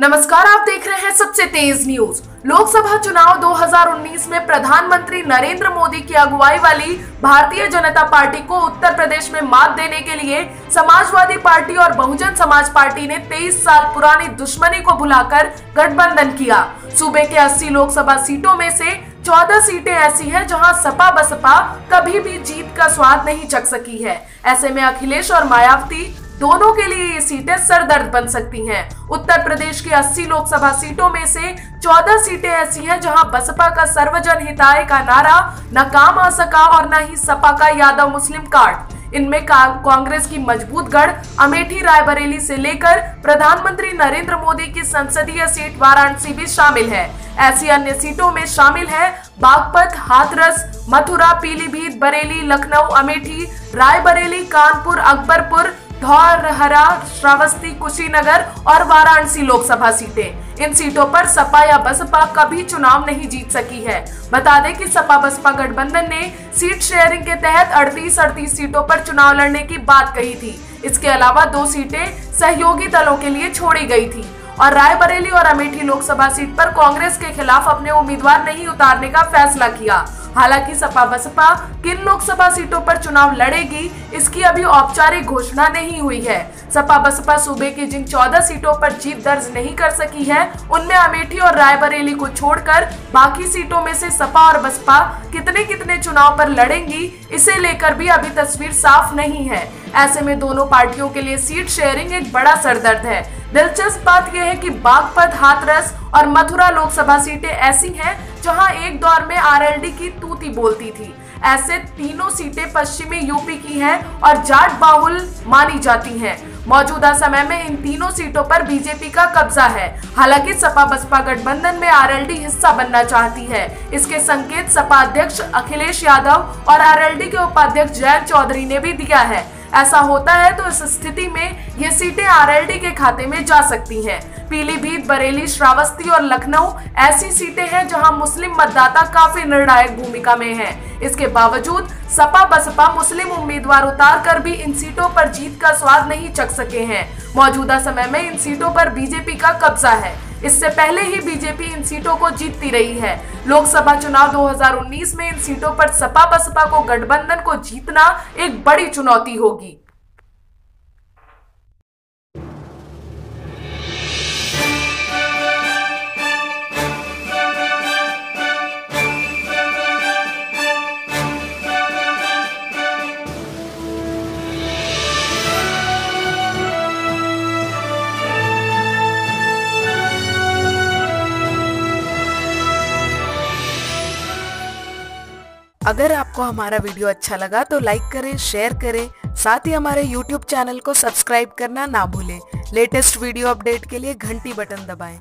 नमस्कार, आप देख रहे हैं सबसे तेज न्यूज। लोकसभा चुनाव 2019 में प्रधानमंत्री नरेंद्र मोदी की अगुवाई वाली भारतीय जनता पार्टी को उत्तर प्रदेश में मात देने के लिए समाजवादी पार्टी और बहुजन समाज पार्टी ने 23 साल पुरानी दुश्मनी को भुलाकर गठबंधन किया। सूबे के 80 लोकसभा सीटों में से 14 सीटें ऐसी हैं जहां सपा बसपा कभी भी जीत का स्वाद नहीं चख सकी है। ऐसे में अखिलेश और मायावती दोनों के लिए ये सीटें सरदर्द बन सकती हैं। उत्तर प्रदेश की 80 लोकसभा सीटों में से 14 सीटें ऐसी हैं जहां बसपा का सर्वजन हिताय का नारा न काम आ सका और न ही सपा का यादव मुस्लिम कार्ड। इनमें कांग्रेस की मजबूत गढ़ अमेठी रायबरेली से लेकर प्रधानमंत्री नरेंद्र मोदी की संसदीय सीट वाराणसी भी शामिल है। ऐसी अन्य सीटों में शामिल है बागपत, हाथरस, मथुरा, पीलीभीत, बरेली, लखनऊ, अमेठी, रायबरेली, कानपुर, अकबरपुर, धौरहरा, श्रावस्ती, कुशीनगर और वाराणसी लोकसभा सीटें। इन सीटों पर सपा या बसपा कभी चुनाव नहीं जीत सकी है। बता दें कि सपा बसपा गठबंधन ने सीट शेयरिंग के तहत 38 सीटों पर चुनाव लड़ने की बात कही थी। इसके अलावा 2 सीटें सहयोगी दलों के लिए छोड़ी गई थी और रायबरेली और अमेठी लोकसभा सीट पर कांग्रेस के खिलाफ अपने उम्मीदवार नहीं उतारने का फैसला किया। हालांकि सपा बसपा किन लोकसभा सीटों पर चुनाव लड़ेगी, इसकी अभी औपचारिक घोषणा नहीं हुई है। सपा बसपा सूबे की जिन 14 सीटों पर जीत दर्ज नहीं कर सकी है, उनमें अमेठी और रायबरेली को छोड़कर बाकी सीटों में से सपा और बसपा कितने चुनाव पर लड़ेंगी, इसे लेकर भी अभी तस्वीर साफ नहीं है। ऐसे में दोनों पार्टियों के लिए सीट शेयरिंग एक बड़ा सरदर्द है। दिलचस्प बात यह है कि बागपत, हाथरस और मथुरा लोकसभा सीटें ऐसी हैं जहां एक दौर में आरएलडी की तूती बोलती थी। ऐसे तीनों सीटें पश्चिमी यूपी की हैं और जाट बाहुल मानी जाती हैं। मौजूदा समय में इन तीनों सीटों पर बीजेपी का कब्जा है। हालांकि सपा बसपा गठबंधन में आरएलडी हिस्सा बनना चाहती है। इसके संकेत सपा अध्यक्ष अखिलेश यादव और आरएलडी के उपाध्यक्ष जयंत चौधरी ने भी दिया है। ऐसा होता है तो इस स्थिति में ये सीटें आरएलडी के खाते में जा सकती हैं। पीलीभीत, बरेली, श्रावस्ती और लखनऊ ऐसी सीटें हैं जहां मुस्लिम मतदाता काफी निर्णायक भूमिका में हैं। इसके बावजूद सपा बसपा मुस्लिम उम्मीदवार उतारकर भी इन सीटों पर जीत का स्वाद नहीं चख सके हैं। मौजूदा समय में इन सीटों पर बीजेपी का कब्जा है। इससे पहले ही बीजेपी इन सीटों को जीतती रही है। लोकसभा चुनाव 2019 में इन सीटों पर सपा बसपा को गठबंधन को जीतना एक बड़ी चुनौती होगी। अगर आपको हमारा वीडियो अच्छा लगा तो लाइक करें, शेयर करें, साथ ही हमारे YouTube चैनल को सब्सक्राइब करना ना भूलें। लेटेस्ट वीडियो अपडेट के लिए घंटी बटन दबाएं।